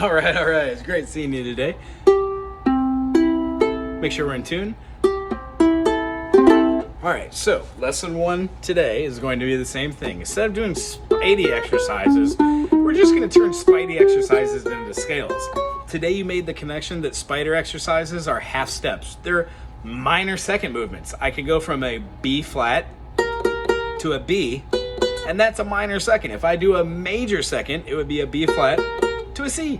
All right. It's great seeing you today. Make sure we're in tune. All right, so lesson 1 today is going to be the same thing. Instead of doing Spidey exercises, we're just going to turn Spidey exercises into scales. Today you made the connection that spider exercises are half steps. They're minor second movements. I could go from a B flat to a B, and that's a minor second. If I do a major second, it would be a B flat to a C,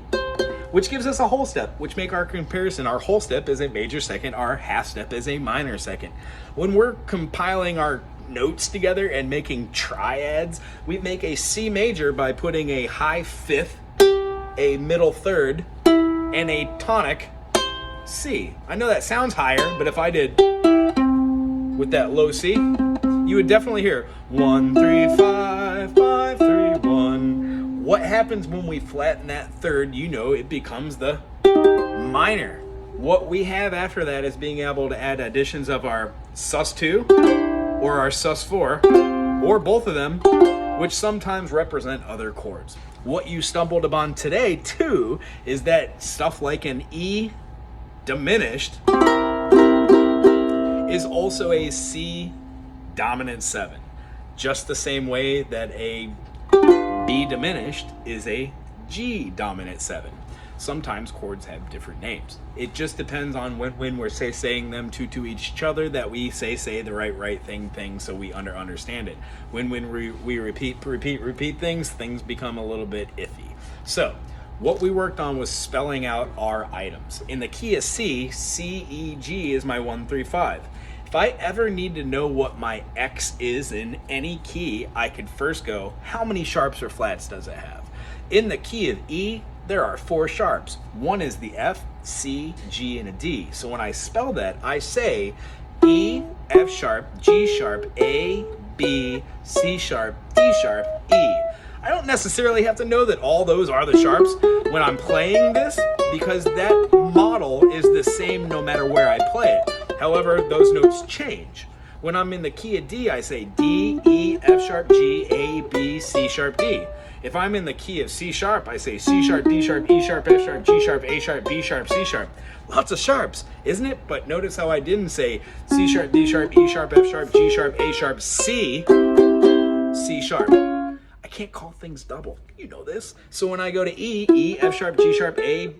which gives us a whole step, which make our comparison. Our whole step is a major second, our half step is a minor second. When we're compiling our notes together and making triads, we make a C major by putting a high fifth, a middle third, and a tonic C. I know that sounds higher, but if I did with that low C, you would definitely hear 1, 3, 5, 5, 3, 1. What happens when we flatten that third? You know, it becomes the minor. What we have after that is being able to add additions of our sus2 or our sus4 or both of them, which sometimes represent other chords. What you stumbled upon today too is that stuff like an E diminished is also a C dominant 7, just the same way that a B diminished is a G dominant 7. Sometimes chords have different names. It just depends on when we're saying them to each other that we say the right thing so we understand it. When we repeat things become a little bit iffy. So what we worked on was spelling out our items. In the key of C, C, E, G is my 1, 3, 5. If I ever need to know what my X is in any key, I could first go, how many sharps or flats does it have? In the key of E, there are 4 sharps. One is the F, C, G, and a D. So when I spell that, I say E, F sharp, G sharp, A, B, C sharp, D sharp, E. I don't necessarily have to know that all those are the sharps when I'm playing this, because that model is the same no matter where I play it. However, those notes change. When I'm in the key of D, I say D, E, F sharp, G, A, B, C sharp, D. If I'm in the key of C sharp, I say C sharp, D sharp, E sharp, F sharp, G sharp, A sharp, B sharp, C sharp. Lots of sharps, isn't it? But notice how I didn't say C sharp, D sharp, E sharp, F sharp, G sharp, A sharp, C, C sharp. I can't call things double. You know this. So when I go to E, E, F sharp, G sharp, A,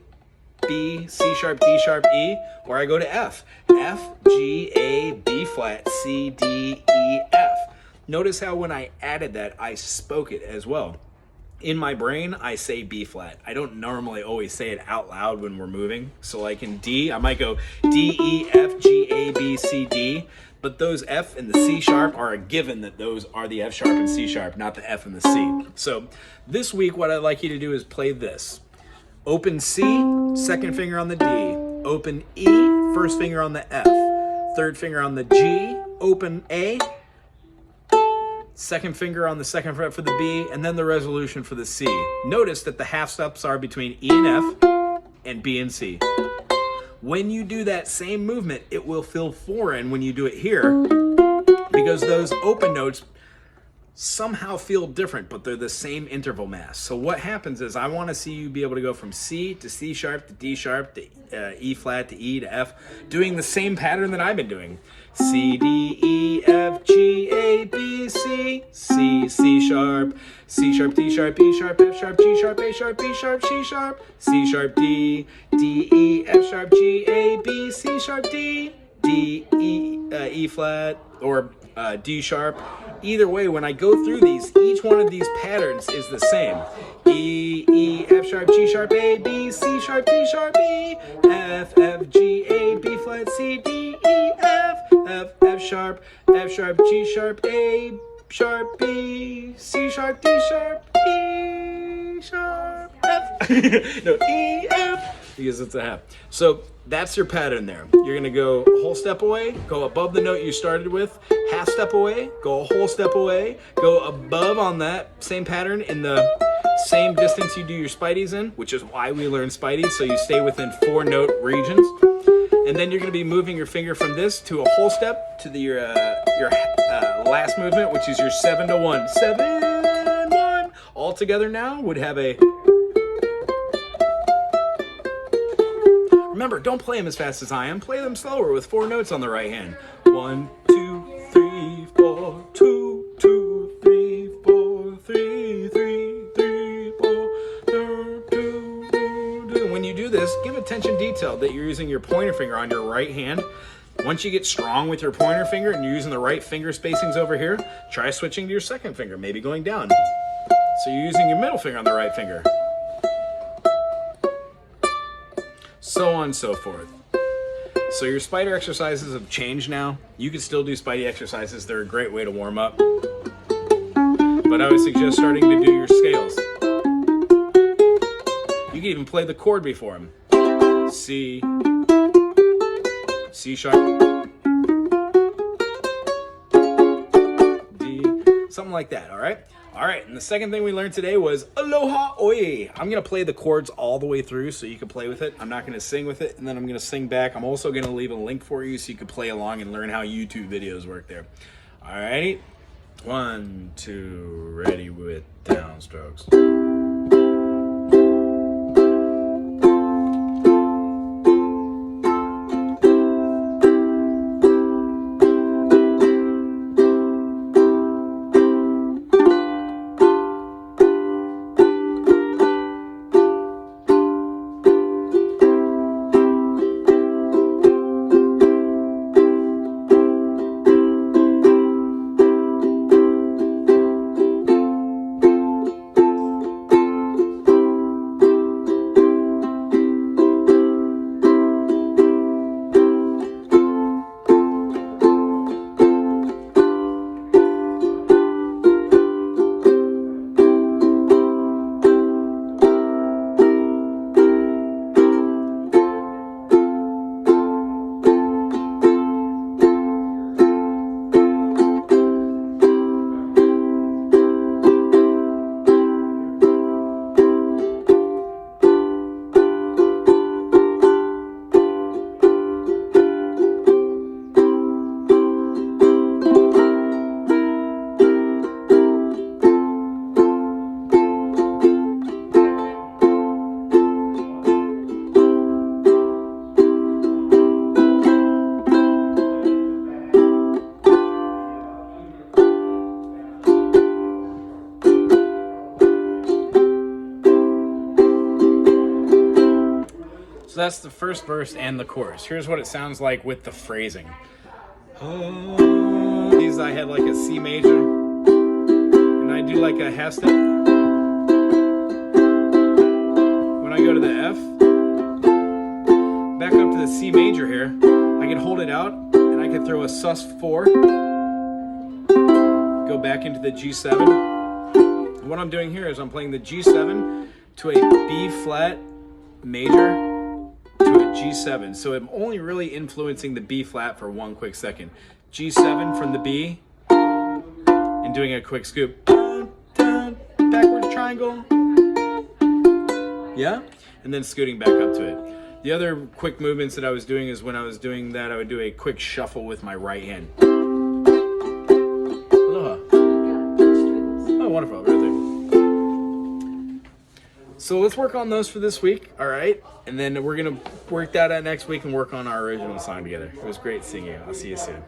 B, C sharp, D sharp, E, or I go to F, F, G, A, B flat, C, D, E, F. Notice how when I added that, I spoke it as well. In my brain, I say B flat. I don't normally always say it out loud when we're moving. So like in D, I might go D, E, F, G, A, B, C, D. But those F and the C sharp are a given that those are the F sharp and C sharp, not the F and the C. So this week, what I'd like you to do is play this. Open C, second finger on the D. Open E, first finger on the F. Third finger on the G. Open A. Second finger on the second fret for the B, and then the resolution for the C. Notice that the half steps are between E and F and B and C. When you do that same movement, it will feel foreign when you do it here because those open notes somehow feel different, but they're the same interval mass. So what happens is I want to see you be able to go from C to C sharp to D sharp to E flat to E to F, doing the same pattern that I've been doing. C, D, E, F, G, A, B, C, C, C sharp, C sharp, D sharp, E sharp, F sharp, G sharp, A sharp, B sharp, C sharp, C sharp, D, D, E, F sharp, G, A, B, C sharp, D, D, E, E flat, or D sharp. Either way, when I go through these, each one of these patterns is the same. E, E, F sharp, G sharp, A, B, C sharp, D sharp, E, F, F, G, A, B flat, C, D, E, F, F, F sharp, G sharp, A sharp, B, C sharp, D sharp, E sharp, F. No, E, F, because it's a half. So that's your pattern there. You're gonna go a whole step away, go above the note you started with, half step away, go a whole step away, go above on that same pattern in the same distance you do your spideys in, which is why we learn spideys, so you stay within 4 note regions. And then you're gonna be moving your finger from this to a whole step to your last movement, which is your 7 to 1. 7, 1. All together now would have a remember, don't play them as fast as I am. Play them slower with 4 notes on the right hand. 1, 2, 3, 4, 2, 2, 3, 4, 3, 3, 3, 4, 2, 2, 2. When you do this, give attention detail that you're using your pointer finger on your right hand. Once you get strong with your pointer finger and you're using the right finger spacings over here, try switching to your second finger, maybe going down. So you're using your middle finger on the right finger. So on and so forth. So your spider exercises have changed now. You can still do Spidey exercises. They're a great way to warm up. But I would suggest starting to do your scales. You can even play the chord before them. C, C sharp, D, something like that, all right? All right, and the second thing we learned today was Aloha Oe. I'm gonna play the chords all the way through so you can play with it. I'm not gonna sing with it, and then I'm gonna sing back. I'm also gonna leave a link for you so you can play along and learn how YouTube videos work there. All righty, 1, 2, ready with downstrokes. So that's the first verse and the chorus. Here's what it sounds like with the phrasing. These I had like a C major, and I do like a half step. When I go to the F, back up to the C major here, I can hold it out, and I can throw a sus4, go back into the G7. And what I'm doing here is I'm playing the G7 to a B flat major, to a G7. So I'm only really influencing the B flat for one quick second. G7 from the B, and doing a quick scoop. Down, down, backwards triangle. Yeah? And then scooting back up to it. The other quick movements that I was doing is when I was doing that, I would do a quick shuffle with my right hand. Aloha. Oh, wonderful. Right there. So let's work on those for this week, all right? And then we're going to work that out next week and work on our original song together. It was great seeing you. I'll see you soon.